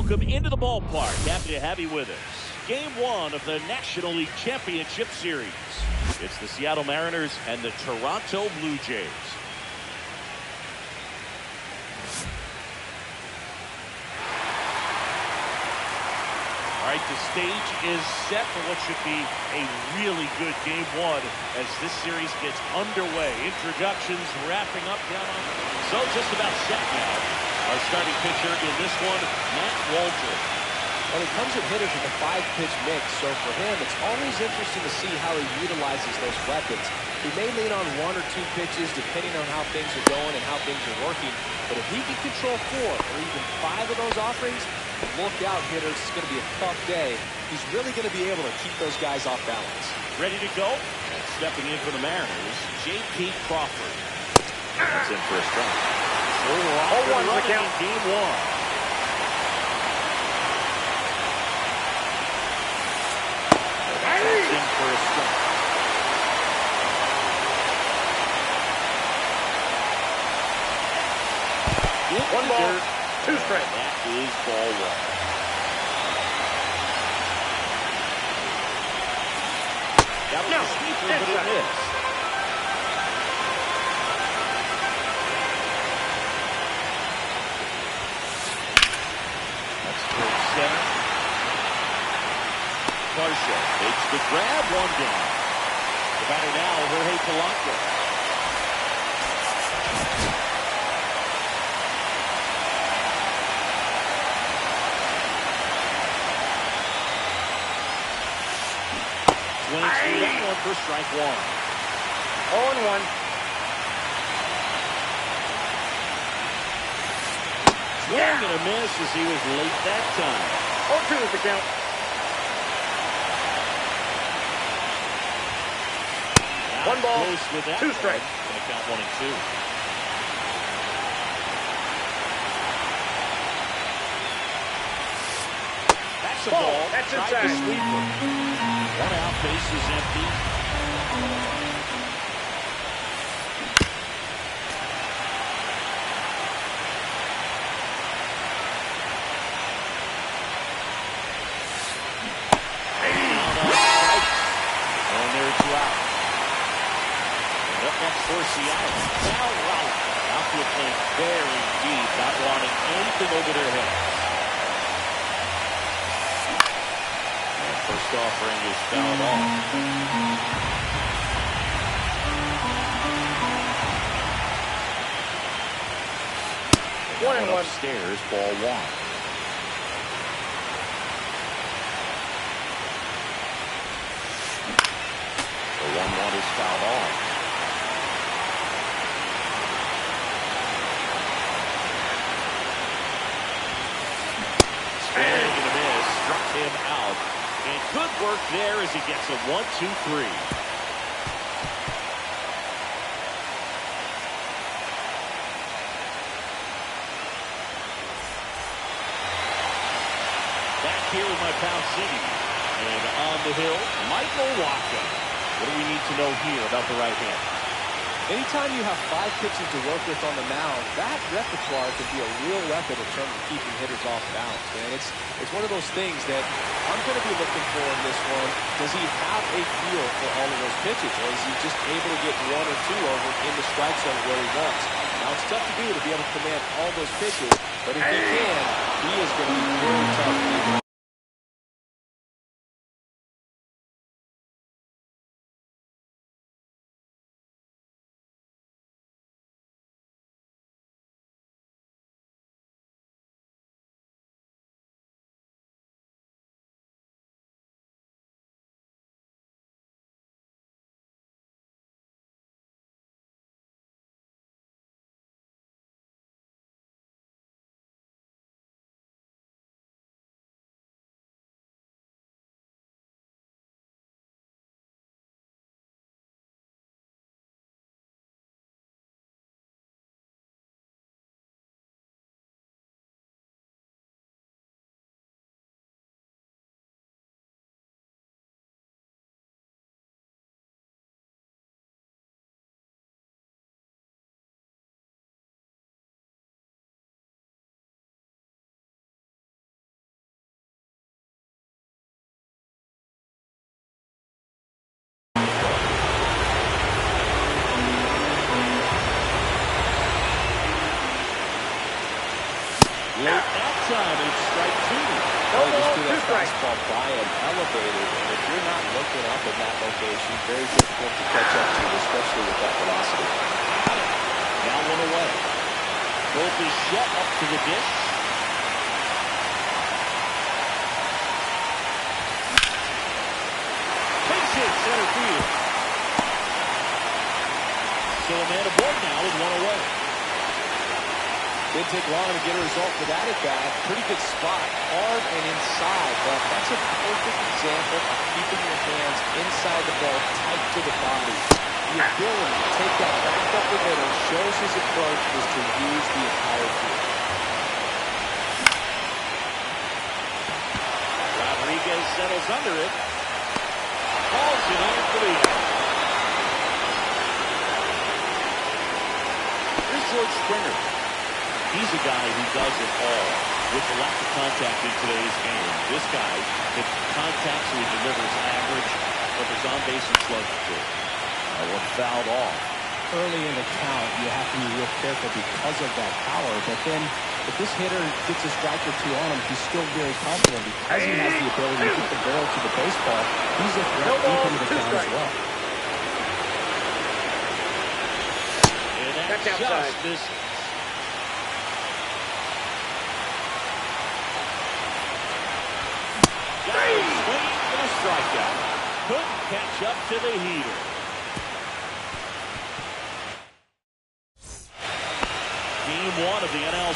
welcome into the ballpark. Happy to have you with us. Game 1 of the National League Championship Series. It's the Seattle Mariners and the Toronto Blue Jays. All right, the stage is set for what should be a really good Game 1 as this series gets underway. Introductions wrapping up down on. So just about set now. Our starting pitcher in this one, Matt Walter. Well, he comes at hitters with a 5-pitch mix, so for him, it's always interesting to see how he utilizes those weapons. He may lean on 1 or 2 pitches depending on how things are going and how things are working, but if he can control 4 or even 5 of those offerings, look out, hitters. It's going to be a tough day. He's really going to be able to keep those guys off balance. Ready to go? And stepping in for the Mariners, J.P. Crawford. That's in for a strike. 0-1 the count. Game 1. That's in for a strike. One ball, 2 strikes. That is ball 1. That was a sweeper, but it missed. Center. Varsho takes the grab, 1 down. The batter now, Jorge Polanco. Swings through that one for strike 1. 0-1. Swing and a miss as he was late that time. 0-2 is the count. Now 1 ball, close with that 2 strikes. Going to count 1 and 2. That's a ball. That's Tried inside. to sweeper. 1 out, base is empty. For Seattle. Now Rowell out to a plate very deep, not wanting anything over their heads. And first offering is fouled off. 1-1. Upstairs, ball 1. The 1-1 is fouled off. Struck him out. And good work there as he gets a 1-2-3. Back here with my Pound City. And on the hill, Michael Wacha. What do we need to know here about the right hand? Anytime you have 5 pitches to work with on the mound, that repertoire can be a real weapon in terms of keeping hitters off balance. And it's one of those things that I'm going to be looking for in this one. Does he have a feel for all of those pitches, or is he just able to get 1 or 2 of them in the strike zone where he wants? Now, it's tough to do to be able to command all those pitches, but if he can, he is going to be very tough. fastball by him, elevated, and if you're not looking up in that location, very difficult to catch up to, especially with that velocity. Now one away. Both is shut up to the dish. Takes it center field. So a man aboard now with one away. Didn't take long to get a result for that at bat. Pretty good spot, hard and inside, but that's a perfect example of keeping your hands inside the ball, tight to the body. The ability to take that back up the middle shows his approach is to use the entire field. Rodriguez settles under it. Calls it in for the out. Here's George Springer. He's a guy who does it all with a lack of contact in today's game. This guy can contact, so he delivers average, but there's on-base and slugs too. One fouled off. Early in the count, you have to be real careful because of that power, but then if this hitter gets a strike or two on him, he's still very confident because he has the ability to get the barrel to the baseball. He's a threat deep into the count as well. And that's just this. Swing and a strikeout. Couldn't catch up to the heater. Game one of the NL.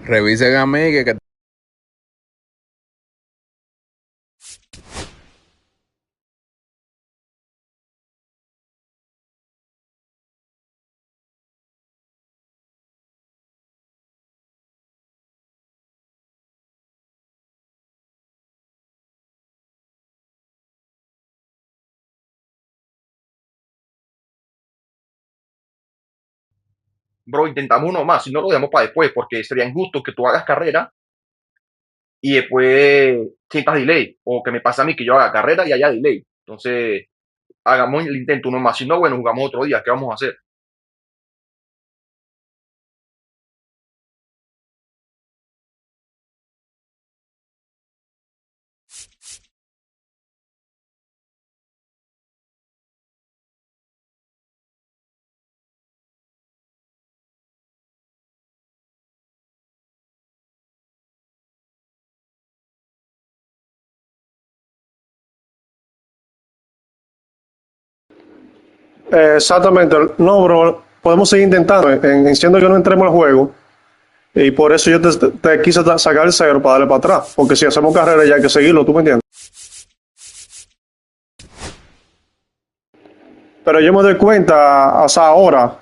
Revisen a mí que Bro, intentamos uno más, si no lo dejamos para después, porque sería injusto que tú hagas carrera y después sientas delay, o que me pase a mí que yo haga carrera y haya delay. Entonces, hagamos el intento uno más, si no, bueno, jugamos otro día, ¿qué vamos a hacer? Exactamente. No, bro, podemos seguir intentando, siendo que no entremos al juego. Y por eso yo te quise sacar el cero para darle para atrás. Porque si hacemos carrera ya hay que seguirlo, ¿tú me entiendes? Pero yo me doy cuenta, o sea, ahora.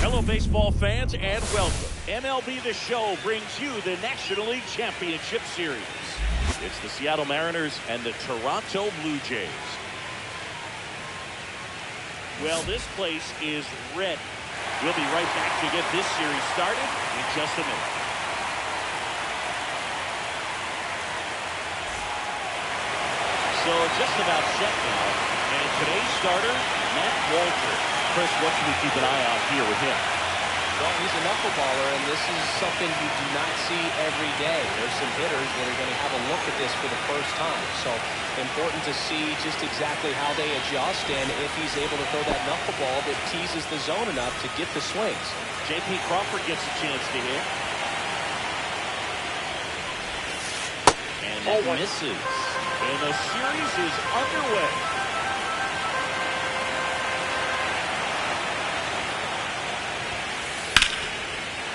Hello, baseball fans, and welcome. MLB The Show brings you the National League Championship Series. It's the Seattle Mariners and the Toronto Blue Jays. Well, this place is red. We'll be right back to get this series started in just a minute. So just about set now. And today's starter, Matt Walter. Chris, what should we keep an eye on here with him? Well, he's a knuckleballer, and this is something you do not see every day. There's some hitters that are going to have a look at this for the first time. So important to see just exactly how they adjust and if he's able to throw that knuckleball that teases the zone enough to get the swings. J.P. Crawford gets a chance to hit. And it misses. And the series is underway.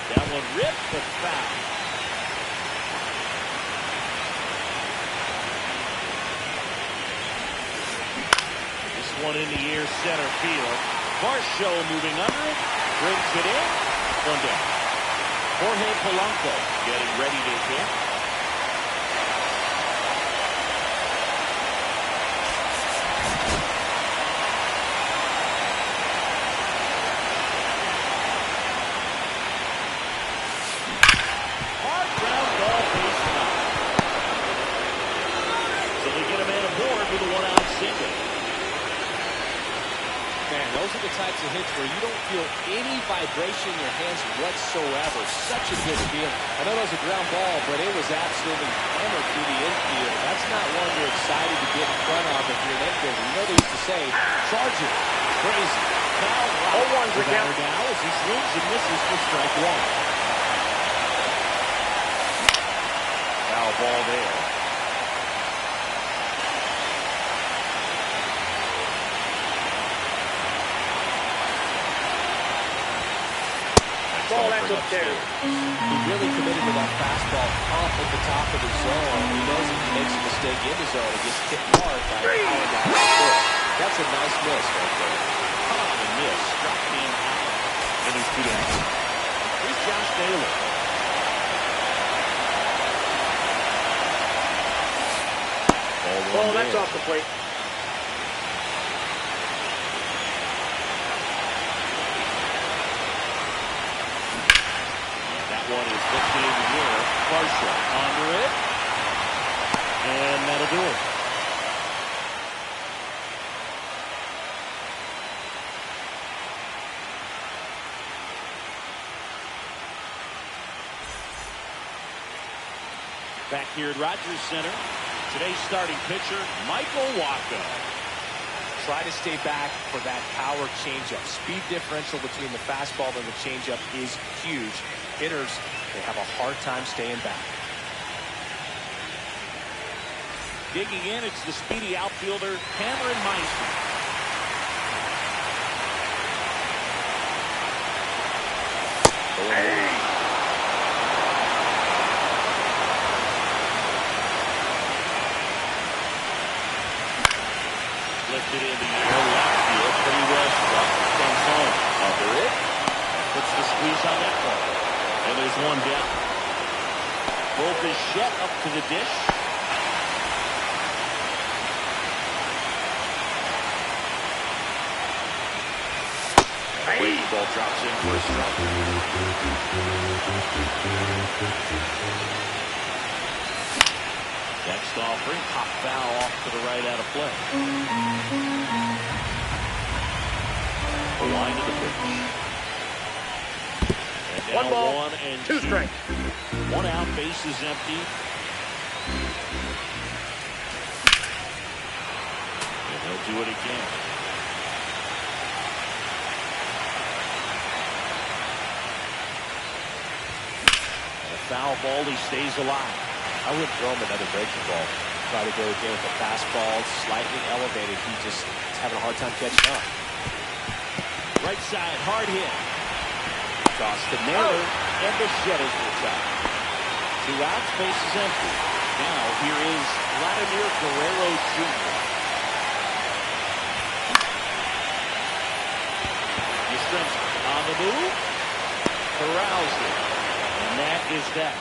That one ripped, but foul. This one in the air, center field. Varsho moving under it, brings it in. One down. Jorge Polanco getting ready to hit. Types of hits where you don't feel any vibration in your hands whatsoever. Such a good feel. I know that was a ground ball, but it was absolutely hammered through the infield. That's not one you're excited to get in front of if you're an infielder. You know they used to say, charge it. Crazy. Now, 0-1's the counter now as he swings and misses for strike one. Foul ball there. Ball ends up there. He really committed to that fastball off at the top of the zone. He knows if he makes a mistake in the zone, it gets hit hard by a power guy like this. That's a nice miss right there. Common miss. Struck him out. And he's 2 down. Here's Josh Naylor. Ball, that's off the plate. One is lifted in the air. Varsho under it. And that'll do it. Back here at Rogers Center, today's starting pitcher, Michael Wacha. Try to stay back for that power changeup. Speed differential between the fastball and the changeup is huge. Hitters, they have a hard time staying back. Digging in, it's the speedy outfielder, Cameron Meister. Lifted in the air, left field, pretty well struck. Comes home. Under it. Puts the squeeze on that ball. And there's one down. Both is Shet up to the dish. Breaking ball drops in for a strike. Next offering, pop foul off to the right out of play. The line to the pitch. And now 1-2 strike. One out, base is empty. And he'll do it again. Foul ball, he stays alive. I wouldn't throw him another breaking ball. Try to go again with the fastball, slightly elevated. He's just having a hard time catching up. Right side, hard hit. Across the nail, and the Shed is retired. 2 outs, base is empty. Now here is Vladimir Guerrero Jr. Yastrzemski on the move. Corrals it. And that is that.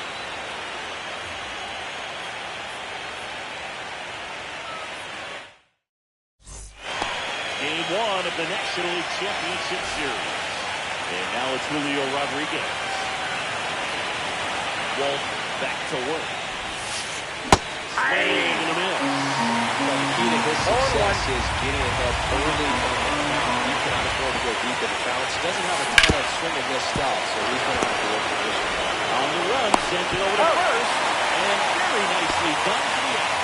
Game 1 of the National League Championship Series. And now it's Julio Rodriguez. Walt back to work. Swing and a miss. The key to his success is getting ahead early on the count. He cannot afford to go deep in the balance. He doesn't have a ton of swing and miss stuff, so he's going to have to work position. On the run, sends it over to first, and very nicely done to the out.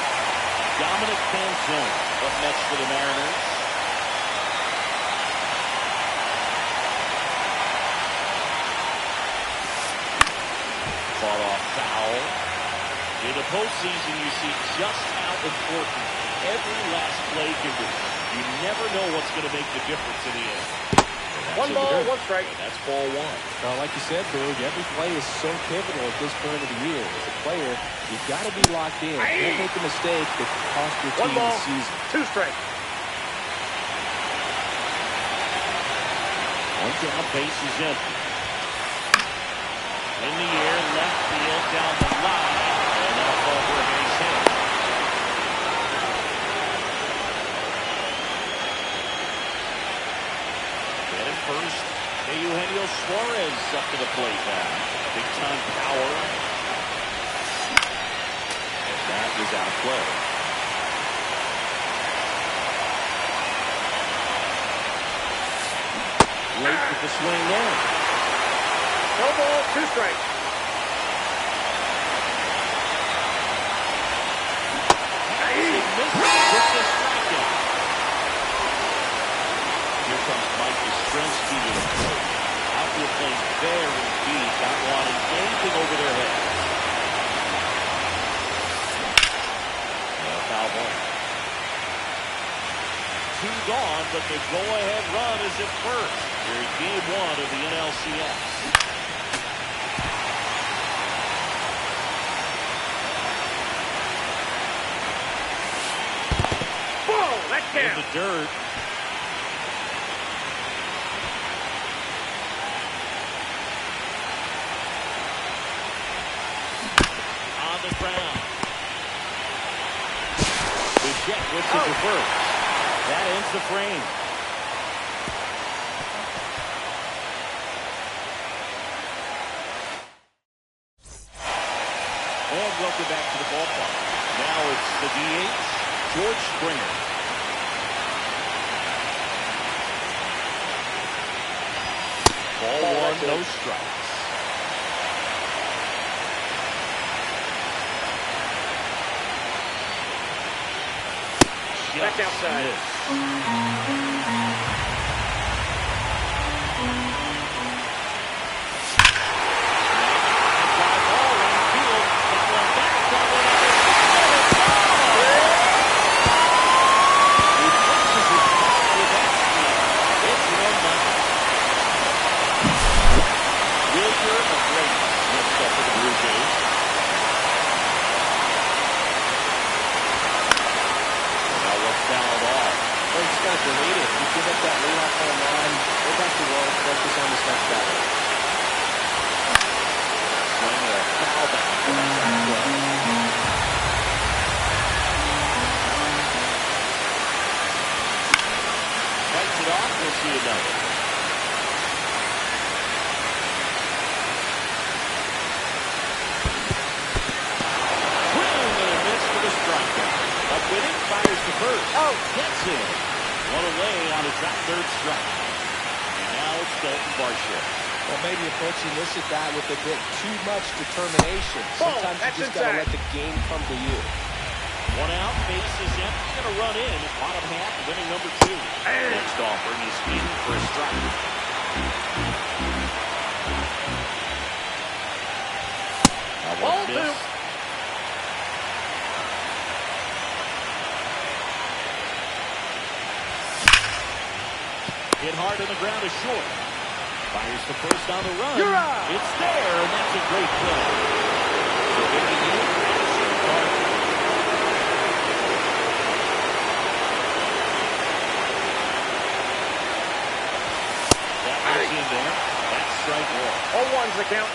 Dominic Canzone up next for the Mariners. Fought off foul. In the postseason, you see just how important every last play can be. You never know what's going to make the difference in the end. 1 ball, 1 strike. And that's ball 1. Well, like you said, Boog, every play is so pivotal at this point of the year. As a player, you've got to be locked in. Don't make a mistake that could cost your team the season. 2 strike. One down, base is empty. In the air, left field, down the line, and that'll fall for a base hit. At first, Eugenio Suarez up to the plate now. Big time power. And that is out of play. Late with the swing there. No ball, 2 strikes. He misses with the strikeout. Here comes Mike Yastrzemski to the plate. Outfield playing very deep, not wanting anything over their heads. Foul ball. 2 gone, but the go-ahead run is at first. Here in Game 1 of the NLCS. Whoa, that's In down. the dirt. On the ground. Bichette whips it to first. That ends the frame. And welcome back to the ballpark. Now it's the DH, George Springer. Ball 1, no strikes. Back outside. Delete it. You give up that leadoff home run, go back to work, focus on this next batter. ball back. Fights it off. We'll see another. With it, fires to first. Oh, gets him. One away on his third strike. And now it's Dalton Varsho. Well, maybe approaching this at bat with a bit too much determination. Sometimes you just got to let the game come to you. One out, base is empty, and a run in. Bottom half of inning number 2. Next offering is speeding for a strike. Ball 2. Hit hard on the ground is short. Fires to first on the run. It's there, and that's a great play. So making the Madison Gardner. That was in there. That's strike 1. 0-1's the count.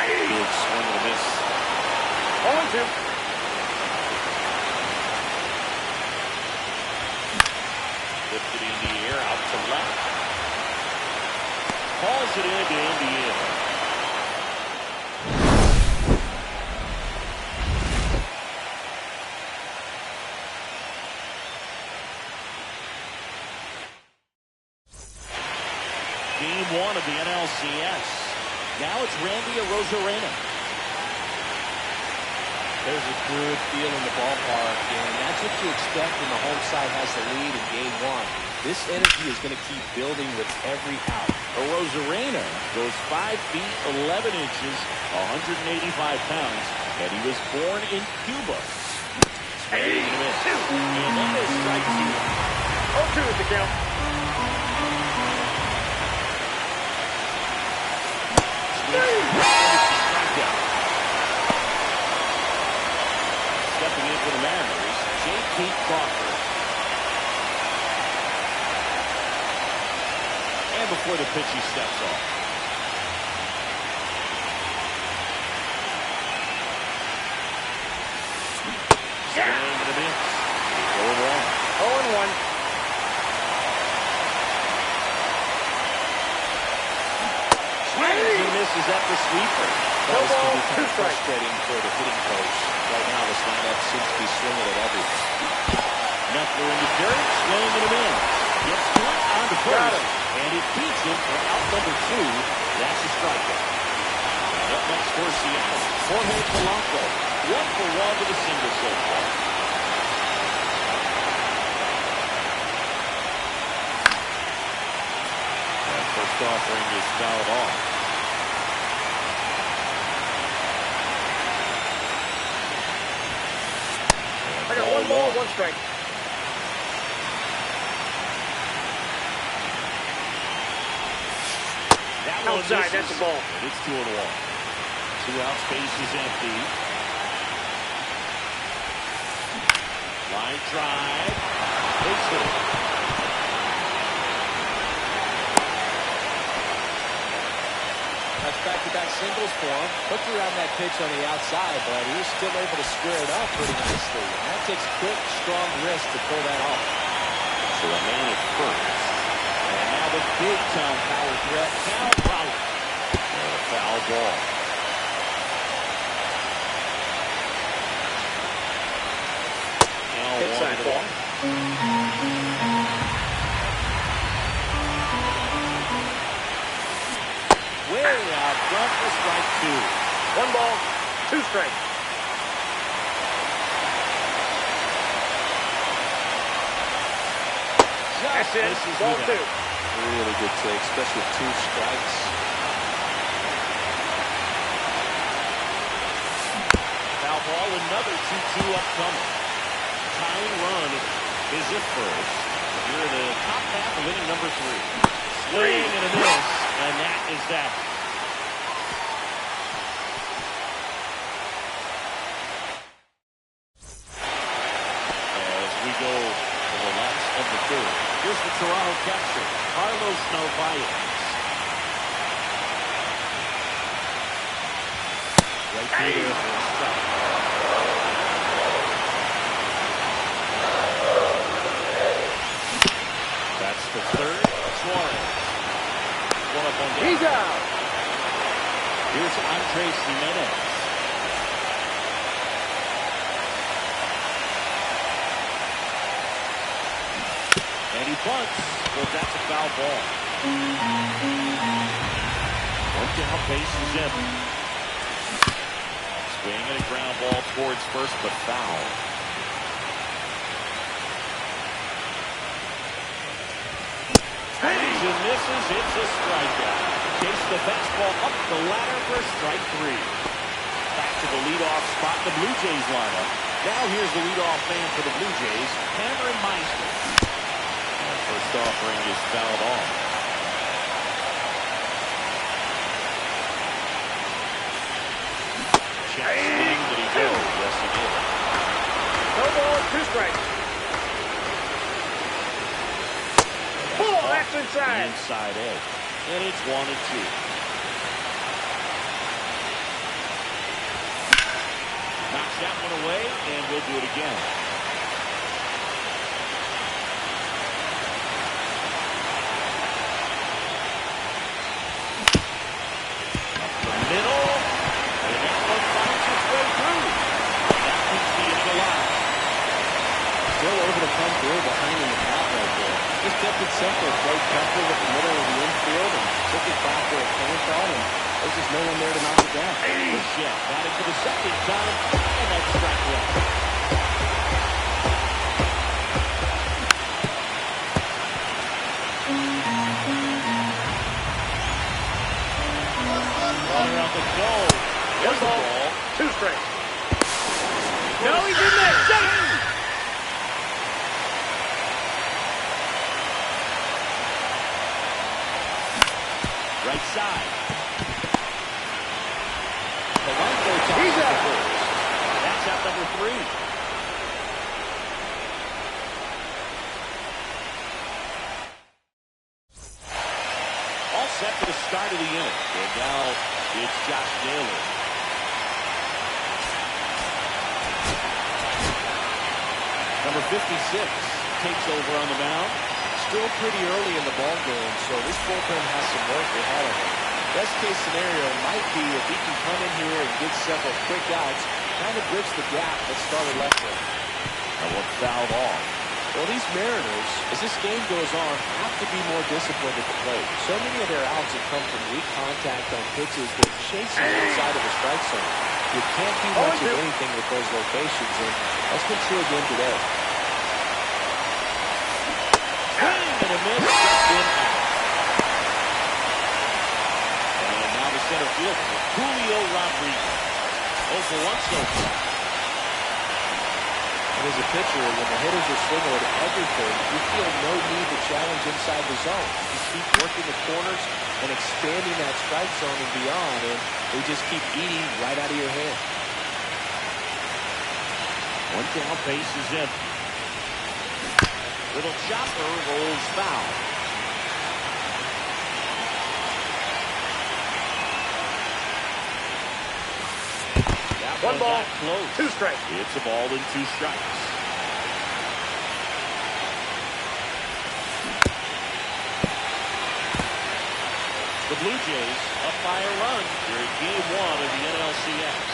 Good swing and a miss. 0-2. Lifted in the air, out to left. Calls it in to end the inning. Game 1 of the NLCS. Now it's Randy Arozarena. There's a good feel in the ballpark, and that's what you expect when the home side has the lead in Game 1. This energy is going to keep building with every out. Arozarena goes 5 feet 11 inches, 185 pounds, and he was born in Cuba. Swing and a miss. And that is strike 2. 0-2 is the count. Strikeout. Stepping in for the Mariners, J.P. Crawford. And before the pitch, he steps off. Swing and a miss. 0-1. 0-1. He misses at the sweeper. That was going to be kind of frustrating for the hitting coach. Right now, this lineup seems to be swinging at everything. Knuckler in the dirt, swing and a miss. Gets to it, on to first, and it beats him for out number 2. That's a strikeout. And up next for Seattle, Jorge Polanco. 1 for 1 with a single so far. That first offering is fouled off. I got 1 ball, 1 strike. That one Outside, misses, that's a ball. and it's 2-1. 2 outs, base is empty. Line drive. Takes it. That's back-to-back singles for him. Hooked around that pitch on the outside, but he was still able to square it up pretty nicely. And that takes quick, strong wrist to pull that off. So a man at first. And now the big-time power threat. Now Trout. And a foul ball. Now Inside ball. Way out front for strike 2. 1 ball, 2 strikes. That's it. Ball 2. Really good take, especially with 2 strikes. Foul ball, another 2-2 upcoming. Tying run is at first. Here in the top half of inning number 3. Swing and a miss, and that is that. As we go to the last of the 3rd. Here's the Toronto catcher, Carlos Narvaez. Right through there for a strike. That's the third. Suarez. One up on down. He's out. Here's Andres Jimenez. And he bunts. Well, that's a foul ball. One down, base is empty. Swing and a ground ball towards first, but foul. Swings and misses. It's a strikeout. Chase the fastball up the ladder for strike three. Back to the leadoff spot in the Blue Jays lineup. Now here's the leadoff man for the Blue Jays, Cameron Meister. And first offering is fouled off. Check swing, did he go? Yes, he did. No ball, 2 strikes. Oh, that's The inside. inside edge. And it's 1-2. Knocks that one away, and we'll do it again. Up the middle. And that one finds its way through. That keeps the inning alive. Still able to come through behind him the top right there. Just kept it simple, played comfortable with the middle of the infield and took it back where it came from, and there's just no one there to knock it down. Bichette got it for the second time, and that's strike one. Runner out the goal. There's the ball. 2 strikes. No, he's in there. Safe. Right side. Polanco tosses He's the out. first. That's out number 3. All set for the start of the inning. And now it's Josh Naylor. Number 56 takes over on the mound. Still pretty early in the ball game, so this bullpen has some work ahead of him. Best case scenario might be if he can come in here and get several quick outs, kind of bridge the gap that started left him. That one fouled off. Well, these Mariners, as this game goes on, have to be more disciplined at the plate. So many of their outs have come from weak contact on pitches that chase the inside of the strike zone. You can't do much of anything with those locations, and that's been true again today. Swing and a miss. Just in out. And now the center fielder, Julio Rodriguez. 0 for 1 so far. And as a pitcher, when the hitters are swinging at everything, you feel no need to challenge inside the zone. You keep working the corners and expanding that strike zone and beyond, and they just keep eating right out of your hand. One down, base is empty. Little chopper rolls foul. That 1 ball, got close. 2 strikes. It's a ball and 2 strikes. The Blue Jays up by a run during Game 1 of the NLCS.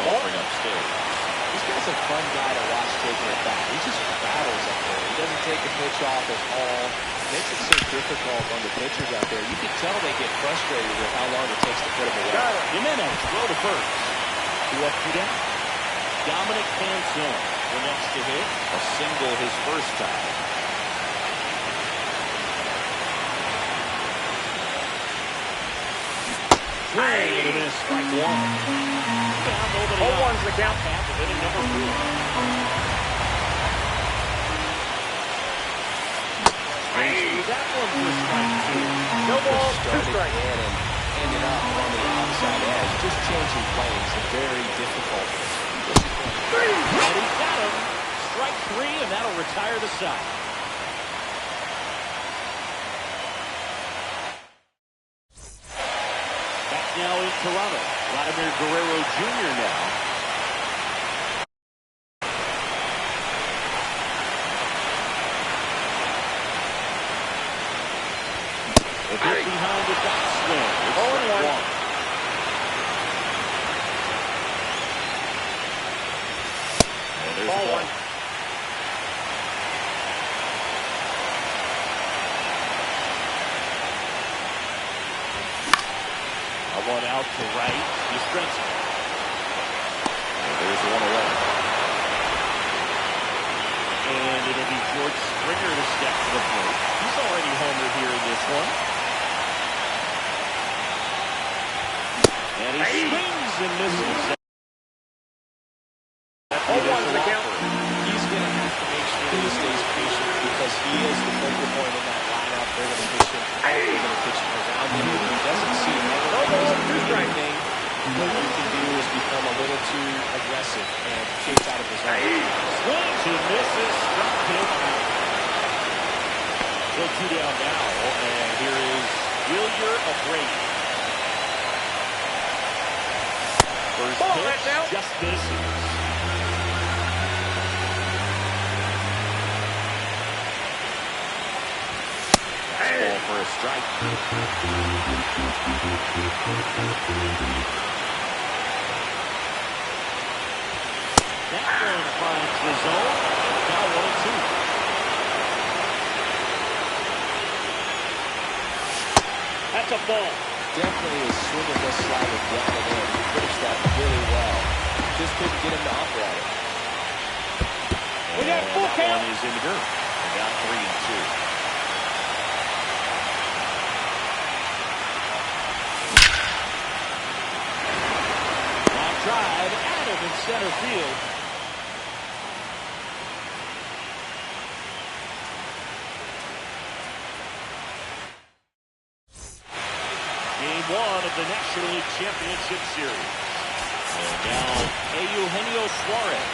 Offering upstairs. This guy's a fun guy to watch taking it back. He just battles up there. He doesn't take the pitch off at all. Makes it so difficult on the pitchers out there. You can tell they get frustrated with how long it takes to put him away. Got it. Jimenez, throw to first. 2 up, 2 down. Dominic Canzone, the next to hit. A single his first time. Swing and a miss, strike 1. Down over the 0-1's the count. half of inning number 4. Through that one for strike 2. No ball, 2 Started strikes. in and ended up on the outside edge. Just changing planes. Very difficult. retire the side. Back now in Toronto. Vladimir Guerrero Jr. now. A bit behind the backswing. It's 0-1. And there's ball one. One out to right. Yastrzemski. And there's one away. And it'll be George Springer to step to the plate. He's already homer here in this one. And he swings and misses. He's going to have to make sure that he stays patient because he is the focal point in that lineup. They're going to pitch him. They're going to pitch him around him. If he doesn't see anything, what you can do is become a little too aggressive and chase out of his zone. Swings and misses. Struck him out. Still 2 down now. And here is Wilyer Abreu. First pitch just misses. Ball for a strike. That one finds the zone. Now 1-2. That's a ball. Definitely is swinging this slider down and in. He finished that really well. Just couldn't get him to operate it. We got full count. That one is in the dirt. We got 3-2. Drive, Adam in center field. Game 1 of the National League Championship Series. And now, Eugenio Suarez.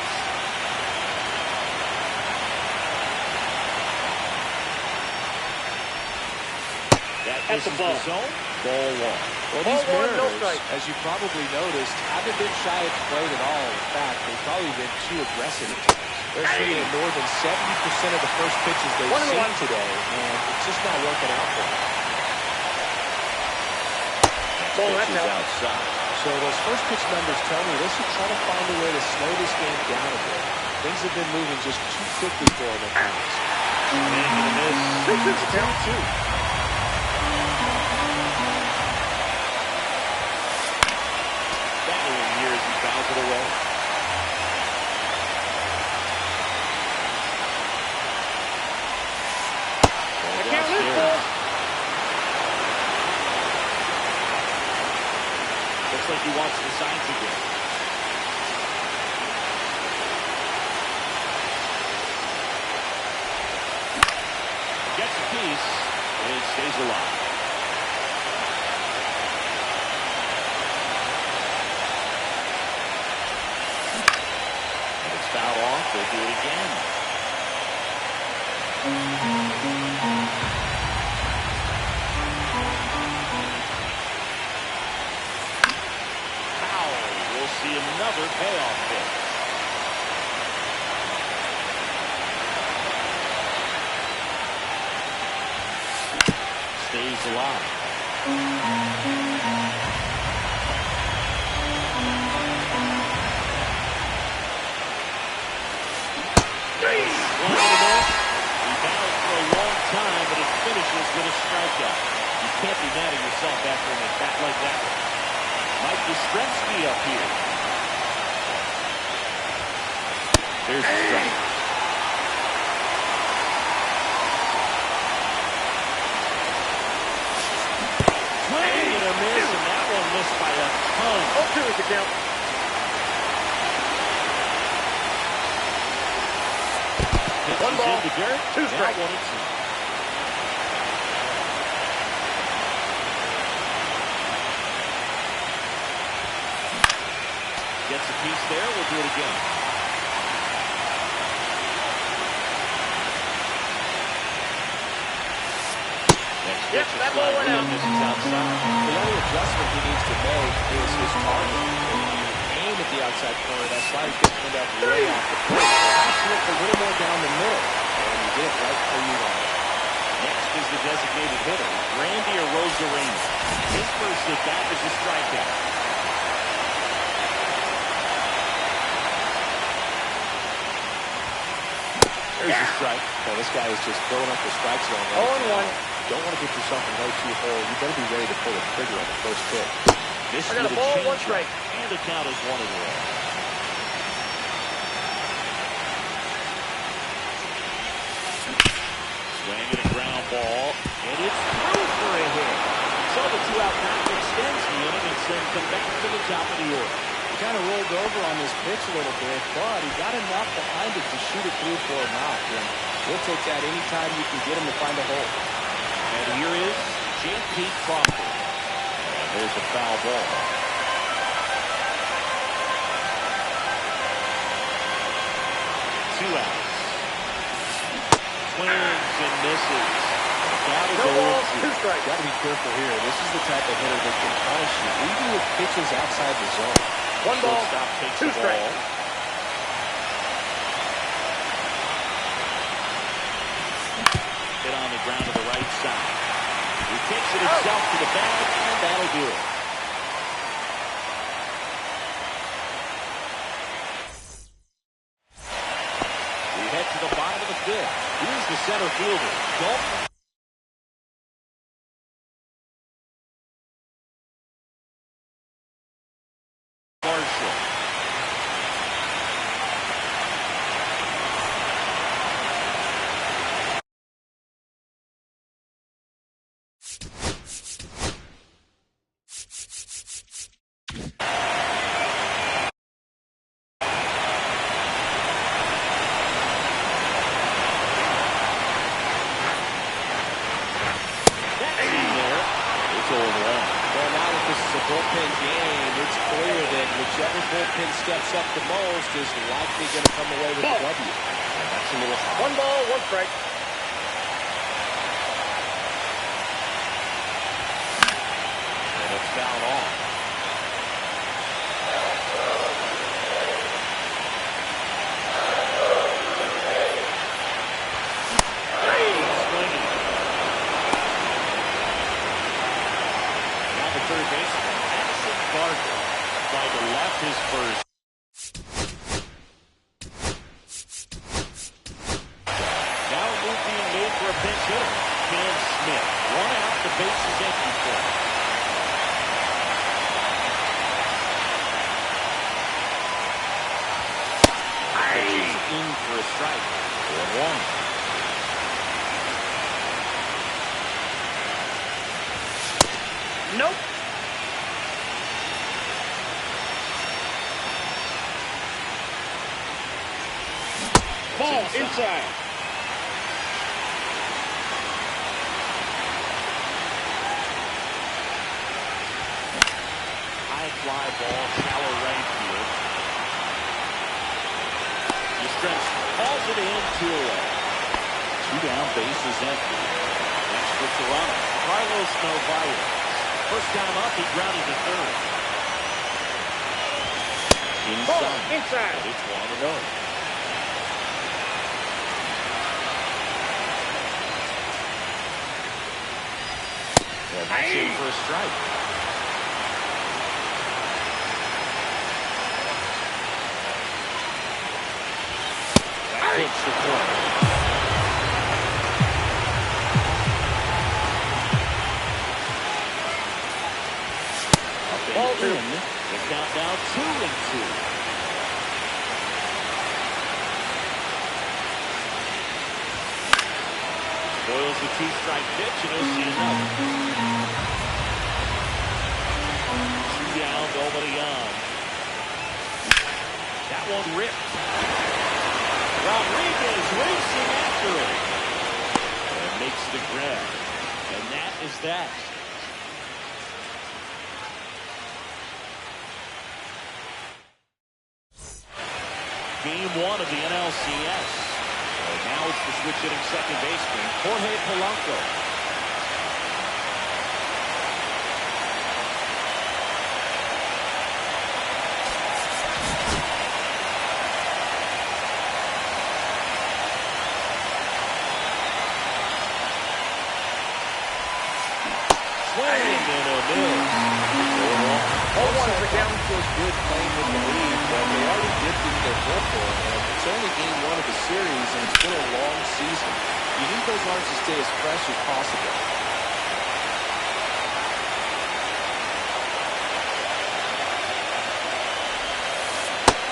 That's the ball. Zone. Ball 1. Well, these Mariners, as you probably noticed, haven't been shy at the plate at all. In fact, they've probably been too aggressive at times. They're swinging more than 70% of the first pitches they've seen today, and it's just not working out for them. That's outside. So those first pitch numbers tell me they should try to find a way to slow this game down a bit. Things have been moving just too quickly for them at times. This is 2-2. Bounce it away. Looks like he wants the signs again. Gets a piece and stays alive. Foul off, they'll do it again. Foul. We'll see another payoff pitch. Stays alive. Finishes with a strikeout. You can't be mad at yourself after an at-bat like that. Mike Yastrzemski up here. There's the strike. Swing and a miss, and that one missed by a ton. 0-2 is the count. One ball, in the dirt. 2 strikes. 1-2. Gets a piece there. We'll do it again. Yep, that ball went out. This is outside. The only adjustment he needs to make is his target. When you aim at the outside corner, that slider's going to end up way off the plate. Perhaps look a little more down the middle. And you get it right where you want it. Next is the designated hitter, Randy Arozarena. His first at bat is a strikeout. There's a strike. Well, this guy is just filling up the strike zone. 0-1. Don't want to get yourself in no two hole. You better be ready to pull the trigger on the first pitch. This I got a ball, 1 strike. And the count is 1-0. Swinging a ground ball, and it's through for a hit. So the 2-out count extends the inning and sends them back to the top of the order. He kind of rolled over on this pitch a little bit, but he got enough behind it to shoot it through for a knock. And we'll take that anytime you can get him to find a hole. And here is J.P. Crawford. And there's a foul ball. Two outs. Swings and misses. That is No balls, 0-2. 2 strikes. Got to be careful here. This is the type of hitter that can punish you, even with pitches outside the zone. 1 ball, Shortstop takes 2 the ball. strikes. Hit on the ground to the right side. He takes it himself to the bag, and that'll do it. We head to the bottom of the 5th. Here's the center fielder, Dalton Marshall. That's in there. It's 0-1. Well, now that this is a bullpen game, it's clear that whichever bullpen steps up the most is likely going to come away with the W. And that's a little high. 1 ball, 1 strike. And it's fouled off. Swinging. Now the third baseman, Madison Gardner, by the left, his first. Now a move being made for a pinch hitter, Cam Smith. 1 out, the base is empty for him. Pitches in for a strike. 1-1. Nope. Ball, inside. High fly ball, shallow right field. Yastrzemski calls it in, 2 away. 2 down, base is empty. Next for Toronto, Carlos Narvaez. First time up, he grounded to third. Ball, Inside. inside. And it's 1-0. And that's in for a strike. Hits the corner. Up and Ball 2. in. The count now 2-2. Boils the 2-strike pitch, and he'll see another. 2 down, nobody on. That one ripped. Rodriguez racing after it. And makes the grab. And that is that. Game 1 of the NLCS. And now it's the switch hitting second baseman, Jorge Polanco. good playing with the lead, but they already dipped into their bullpen, and it's only game 1 of the series, and it's been a long season. You need those arms to stay as fresh as possible.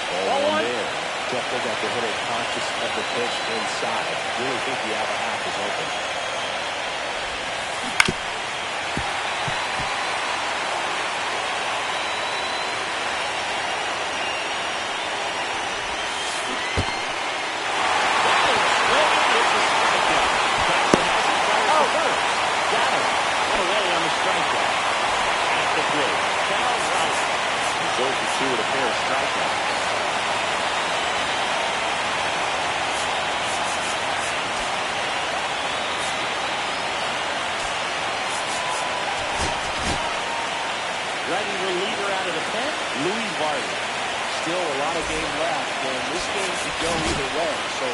Ball 1 there. Definitely got the hitter conscious of the pitch inside. Really think the outer half is open. Still a lot of game left, and this game could go either way. So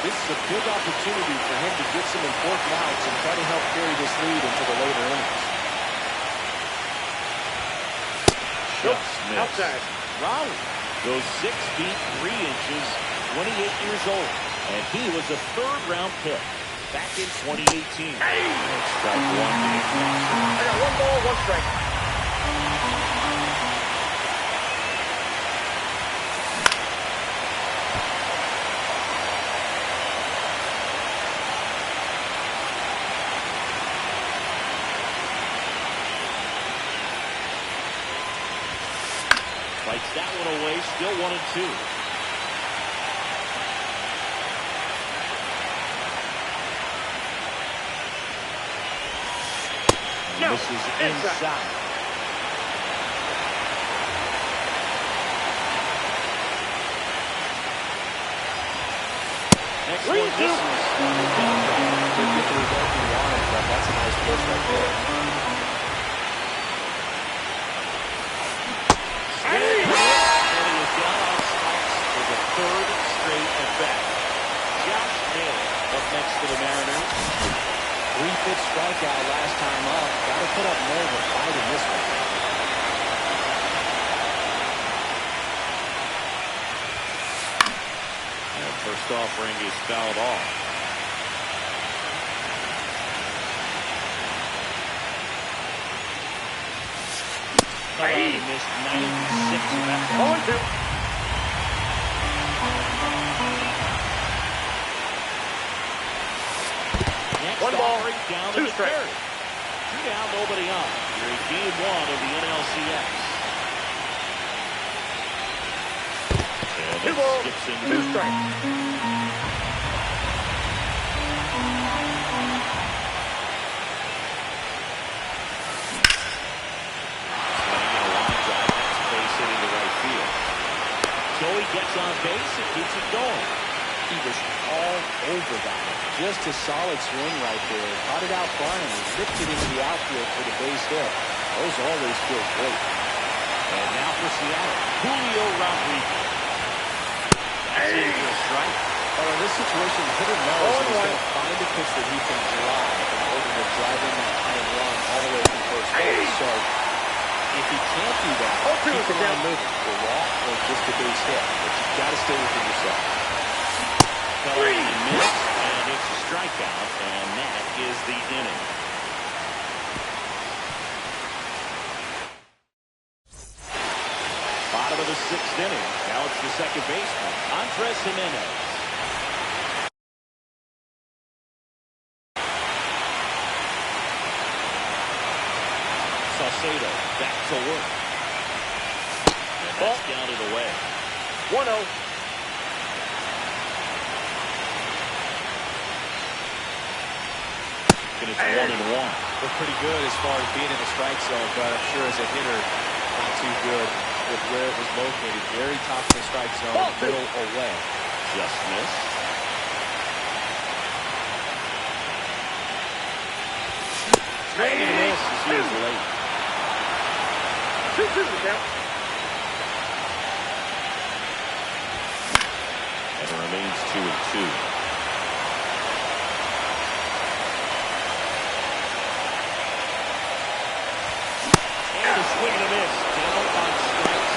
this is a big opportunity for him to get some important outs and try to help carry this lead into the later innings. Just missed. Outside. Raleigh goes 6 feet 3 inches, 28 years old, and he was a third-round pick back in 2018. Strike 1. I got 1 ball, 1 strike. Fights that one away, still 1-2. No, this is inside. Next one, this is. Didn't get the result he wanted, but that's a nice pitch right there. Third straight at bat. Josh Naylor up next for the Mariners. 3-pitch strikeout last time up. Got to put up more of a fight in this one. And first offering is fouled off. He missed 96 of that. 0-2. One ball, down 2 strikes. 2 down, nobody on. You're in game 1 of the NLCS. And 2 balls, skips in 2 strikes. Joey gets on base and keeps it going. He was all over that. Just a solid swing right there. Caught it out front and zipped it into the outfield for the base hit. Those always feel great. And now for Seattle, Julio Rodriguez. That's in for a strike. Well, in this situation, the hitter knows that he's going to find a pitch that he can drive in order to drive in that high run all the way from first base. So if he can't do that, keep the line moving for walk or just a base hit. But you've got to stay within yourself. Missed, and it's a strikeout, and that is the inning. Bottom of the 6th inning. Now it's the second baseman, Andres Jimenez. Saucedo back to work. And that's downed away. 1-0. And it's 1-1. They're pretty good as far as being in the strike zone, but I'm sure as a hitter, not too good with where it was located. Very top of the strike zone, middle away. Just missed. Swing and a miss as he was late. 2-2 the count. And it remains 2-2. Swing and a miss. Down on strikes.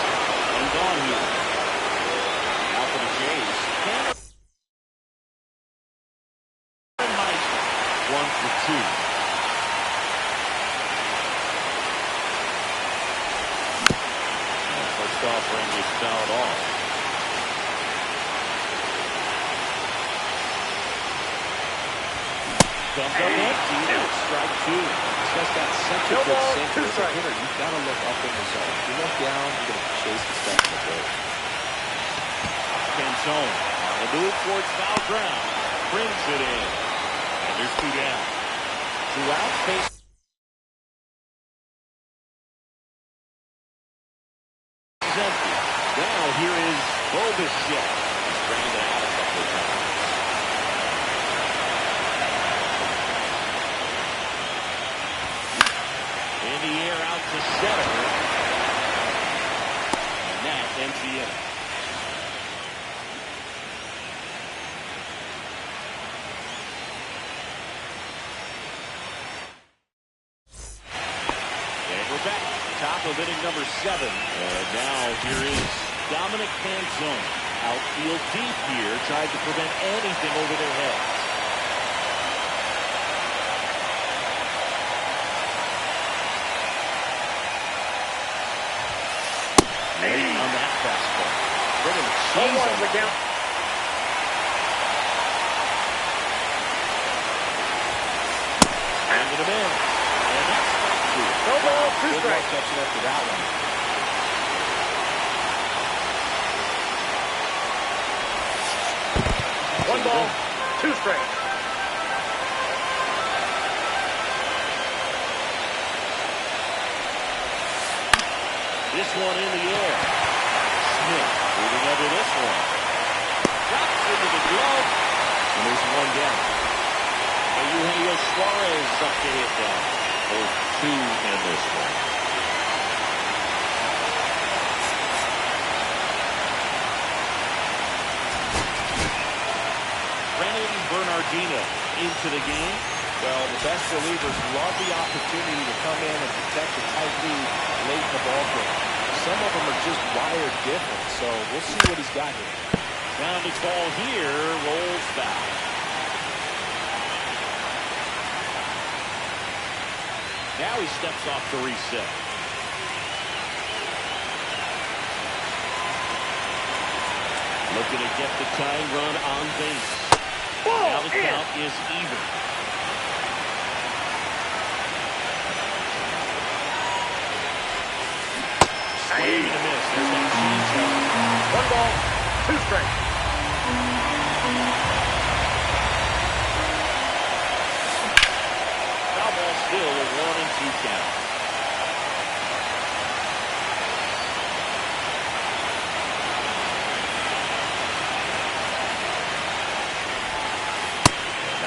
Comes up empty. That's strike two. This guy's got such a good sinker. As a hitter, you've got to look up in the zone. If you look down, you're going to chase the stuff in the dirt. Canzone on the move towards foul ground. Brings it in. And there's two down. Two out, face. Empty. Now here is Bobichet. He's grounded out a couple of times. In the air out to center. And that ends the inning. And we're back. Top of inning number 7. And now here is Dominic Canzone. Outfield deep here, tried to prevent anything over their heads. Late on that fastball. Bringing the cheese on the count. Handed him in. And that's strike two. No ball, two strikes. Catching up to that one. One ball, two strikes. This one in the air. Smith moving under this one. Drops into the glove. And there's one down. And Eugenio Suarez up to hit down. 0-2 in this one. Brennan Bernardino into the game. Well, the best relievers love the opportunity to come in and protect a tight lead late in the ball game. Some of them are just wired different, so we'll see what he's got here. Grounded ball here, rolls back. Now he steps off the reset. Looking to get the tying run on base. Now the count is even. Swing and a miss. There's that change. One ball, two strikes. Foul ball still a 1-2 count.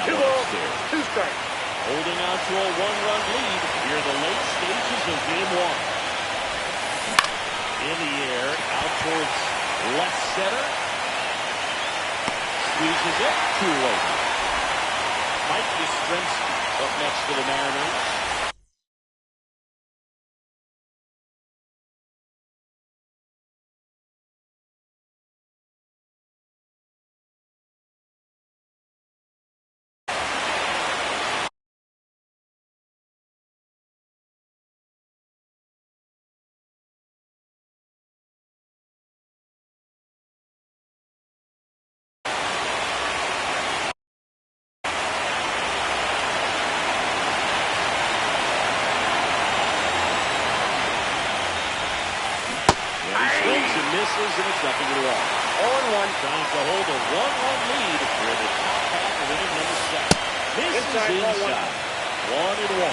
Two balls, two strikes. Holding on to a 1-run lead here in the late stages of game 1. In the air, out towards left center. Squeezes it, too late. Mike Yastrzemski up next for the Mariners. Misses, and it's nothing to all. 0-1, trying to hold a 1-1 lead for the top half of inning number 7. Misses inside. 1-1.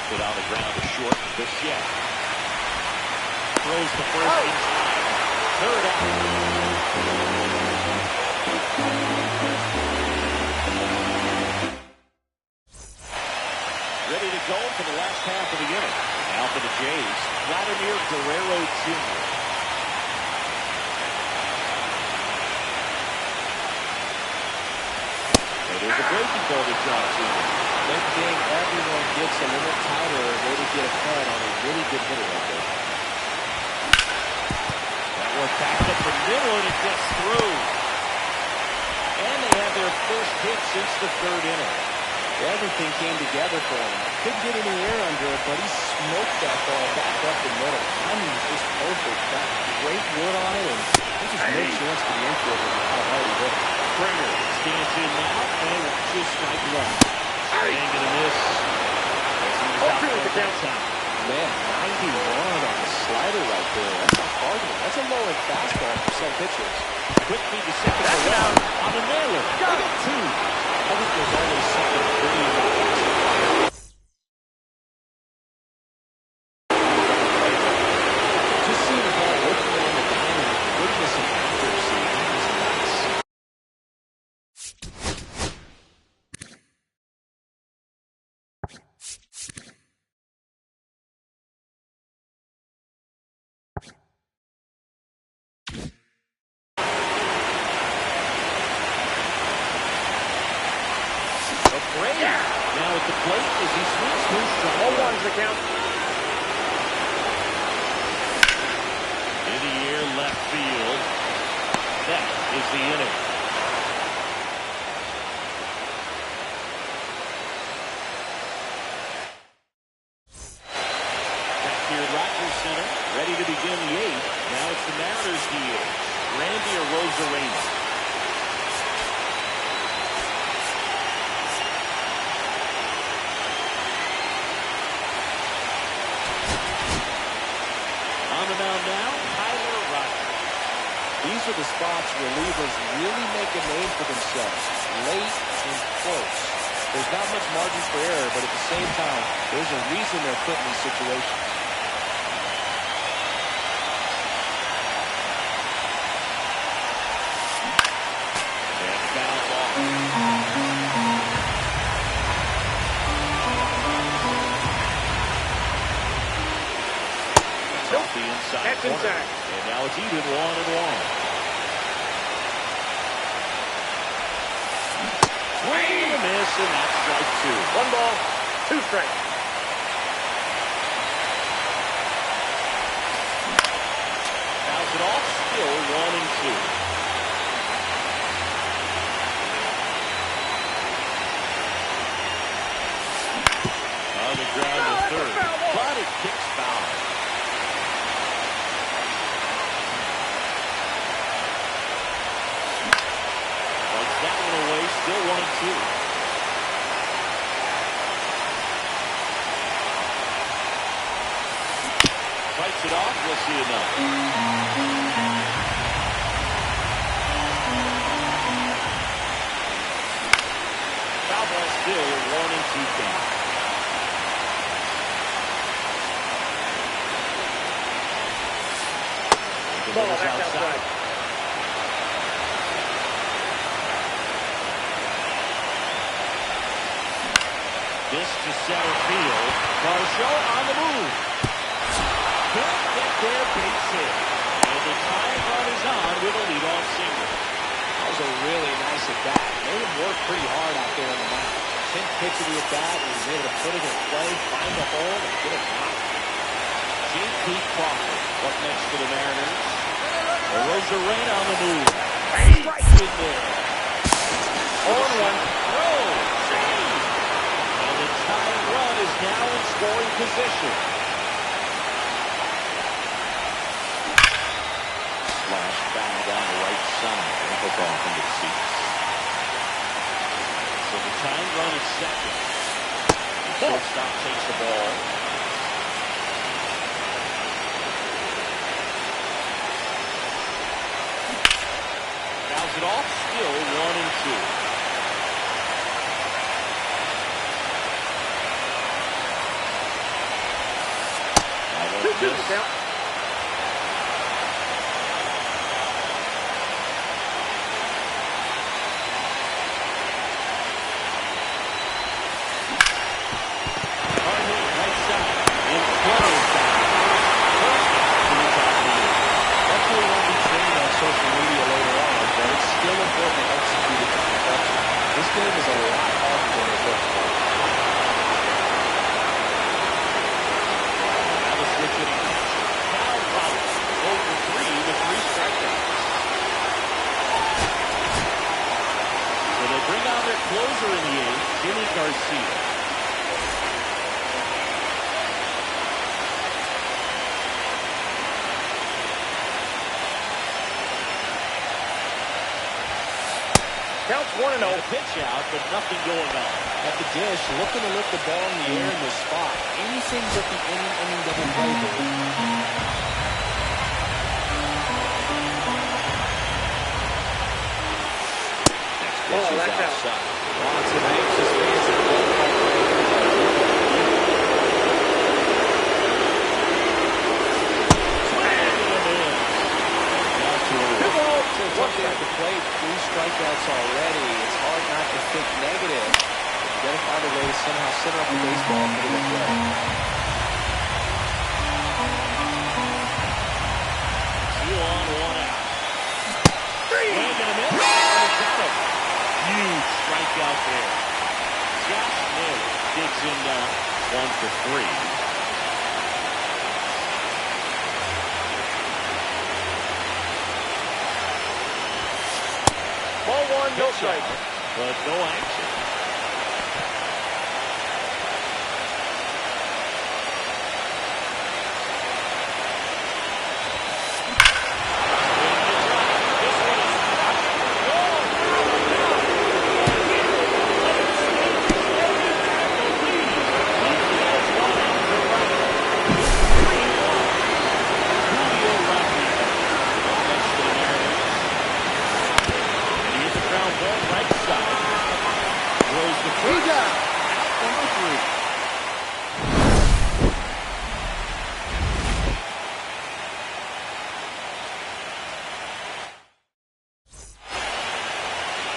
Put on the ground to short. Bichette throws the first inside. Third out. Ready to go for the last half of the inning. Now for the Jays, Vladimir Guerrero Jr. And there's a breaking ball to Johnson. Good thing everyone gets a little tighter way to get ahead on a really good hitter right there. That one backed up the middle, and it gets through. And they have their first hit since the 3rd inning. Everything came together for him. Couldn't get any air under it, but he smoked that ball back up the middle. Timing was just perfect. Got great wood on it, and he just made chance to the infield with how hard he hit it. Springer stands in now and watches strike one. Swing and a miss. As he was out for that time. Man, 91 on the slider right there. That's a hard one. That's a low-end fastball for some pitchers. Quick feed to second for one on the nailer. Got it. Two. I think there's always something pretty about fastball. Just seeing the ball working around the diamond with quickness and accuracy is nice. Now at the plate as he swings to strike. 0-1's the count. In the air, left field. That is the inning. Back here at Rogers Center, ready to begin the eighth. Now it's the Mariners DH, Randy Arozarena. On the mound now, Tyler Rogers. These are the spots relievers really make a name for themselves. Late and close. There's not much margin for error, but at the same time, there's a reason they're put in these situations. And foul ball. Off the inside That's corner. inside. And now it's even 1-1. Swing and a miss, and that's strike two. 1 ball, 2 strikes. Fouls it off, still 1-2. On the ground to third, but it kicks foul. Likes that one away, still 1-2. Fights it off, we'll see enough. Foul ball still 1-2 count. Ball, that's outside. This to center field. Varsho on the move. Can't get there, base hit. And the tying run is on with a leadoff single. That was a really nice at-bat. Made him work pretty hard out there on the mound. 10th pitch of the at-bat, and he was able to put it in play, find the hole, and get it out. J.P. Crawford up next for the Mariners. Arozarena on the move. Strike in there. 0-1. Throw. Save. And the tying run is now in scoring position. Slash foul down the right side. Hook off into the seats. So the tying run is second. The shortstop takes the ball. Fouls it off, still 1-2. Two the count. Right side. In play. Definitely won't be trending on social media later on, but it's still important to execute it to perfection. This game is a lot harder than it looks like. Now the switch in. Counts 1-0. Pitch out, but nothing going on. At the dish, looking to lift the ball in the air in this spot. Anything but the inning double play ball. Oh, that's outside. Lots of anxious fans in the ballpark. At the plate, 3 strikeouts already. It's hard not to think negative. You got to find a way to somehow center up the baseball for the play. 2 on, 1 out. Swing and a miss, and he got him. Huge strikeout there. Josh Miller digs in now, 1 for 3. Ball 1, no strike. But no action.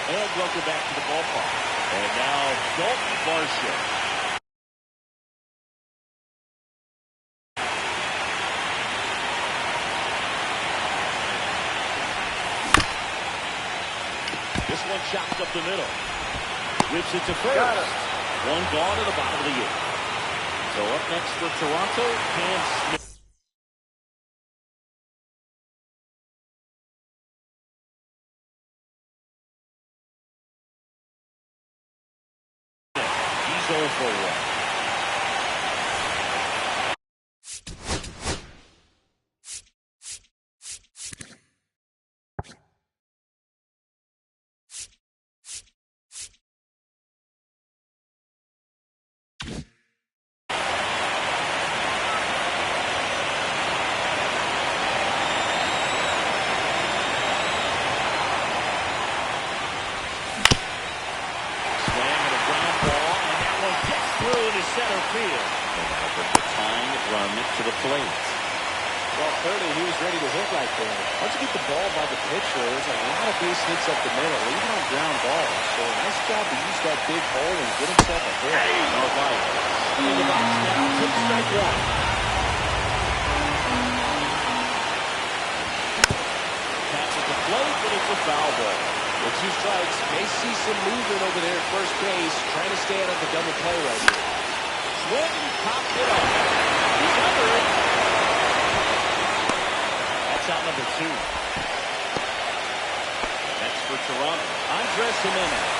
And welcome back to the ballpark. And now Dalton Varsho. This one chopped up the middle. Whips it to first. 1 gone in the bottom of the 8th. So up next for Toronto, Cam Smith. He's 0 for 1. Center field. And now bring the tying run to the plate. Well, clearly he was ready to hit right there. Once you get the ball by the pitcher, there's a lot of base hits up the middle, even on ground balls. So nice job to use that big hole and get himself a hit. In the box now, took strike 1. Catch at the plate, but it's a foul ball. With 2 strikes, may see some movement over there at first base, trying to stay out of the double play right here. Swing, popped it up. He's under it. That's out number 2. Next for Toronto, Andres Jimenez.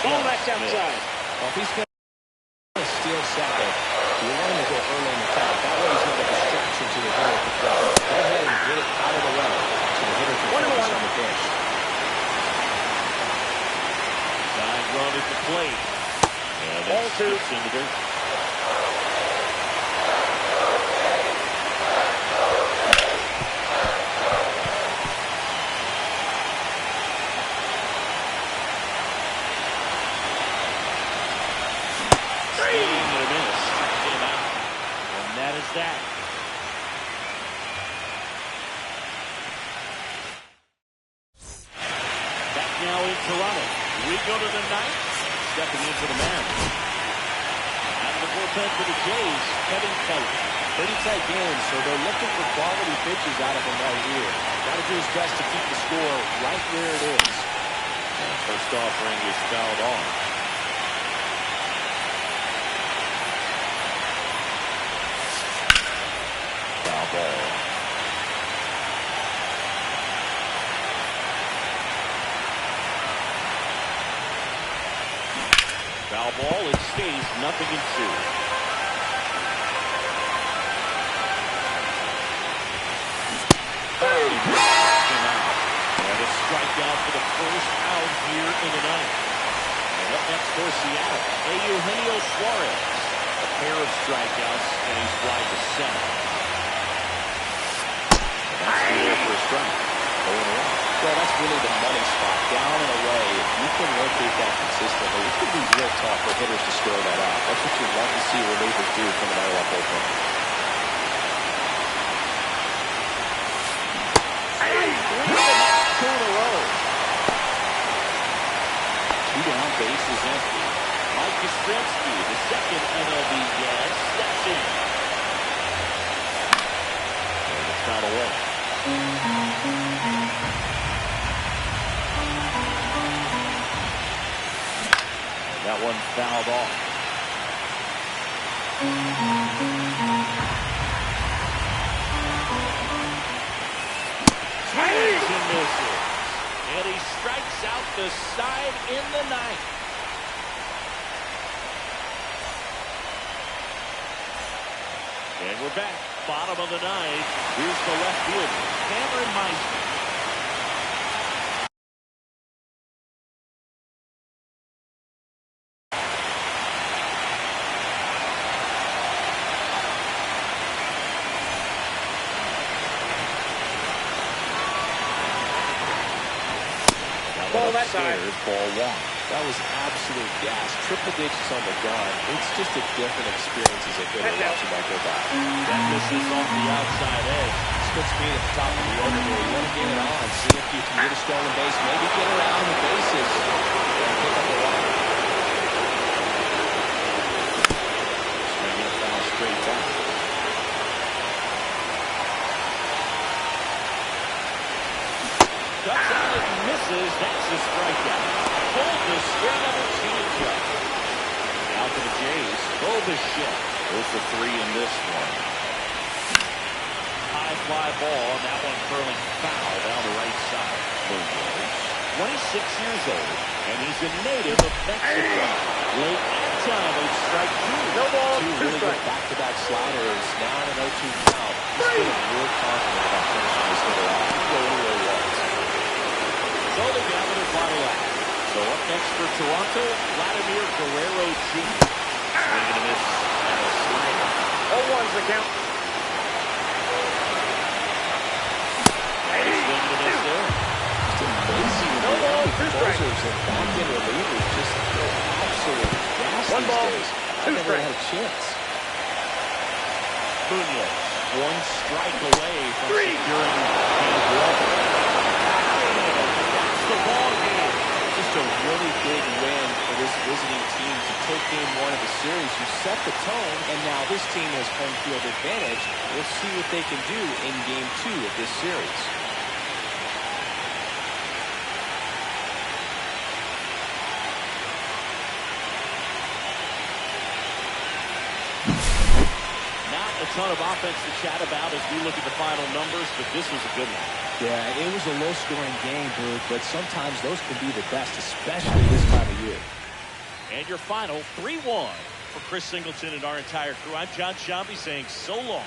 Ball back outside. Well, if he's going to steal second, you want him to go early in the count. That way he's not a distraction to the hitter at the plate. Go ahead and get it out of the way so the hitter can focus on the pitch. Side run at the plate. And Ball 2. In the dirt. That. Back now in Toronto. We go to the 9th. Stepping into the mound. Out of the bullpen for the Jays, Kevin Kelly. Pretty tight game, so they're looking for quality pitches out of him right here. Got to do his best to keep the score right where it is. And first offering is fouled off. Foul ball. Foul ball. It stays 0-2. first out here in the ninth. And up next for Seattle, Eugenio Suarez. A pair of strikeouts, and he's flied to center. And that's the air for a strike. Well, that's really the money spot. Down and away, if you can locate that consistently, it could be real tough for hitters to score that out. That's what you love to see relievers do from an Iowa bullpen. Two in a row. Two down, base is empty. Mike Yastrzemski, the second MLB guy, steps in. And it's fouled away. And that one fouled off. Swings and misses. And he strikes out the side in the ninth. And we're back. Bottom of the ninth. Here's the left fielder, Cameron Meisner. Ball that side. Ball one. That was absolute gas. Triple digits on the gun. It's just a different experience as a hitter watching that go by. That misses off the outside edge. Split speed at the top of the order here. You want to get it on. See if you can get a stolen base. Maybe get around the bases. And pick up the run. Swinging a foul straight back. Ducks out it and misses. That's a strikeout. Boldness straight up a changeup. Out to the Jays. Boldness. Goes for three in this one. High fly ball, and that one curling foul down the right side. 26 years old, and he's a native of Mexico. Late at time, it's strike two. No ball, Two really good back-to-back sliders. Now in an 0-2 count. He's feeling real confident about finishing this hitter off. He really was. So the Gavin bottle out. So up next for Toronto, Vladimir Guerrero Jr. Swing and a miss and a slider. 0-1's the count. Swing and a miss there. Just amazing. No ball, two strikes. Closers and back-end relievers just absolute gas One these ball, days. two I never strikes. had a chance. Munoz, one strike away from securing game one. That's the ball game. Just a really big win for this visiting team to take game one of the series. You set the tone, and now this team has home field advantage. We'll see what they can do in game two of this series. Not a ton of offense to chat about as we look at the final numbers, but this was a good one. Yeah, it was a low-scoring game, Bruce, but sometimes those can be the best, especially this time of year. And your final 3-1 for Chris Singleton and our entire crew. I'm John Shambi saying so long.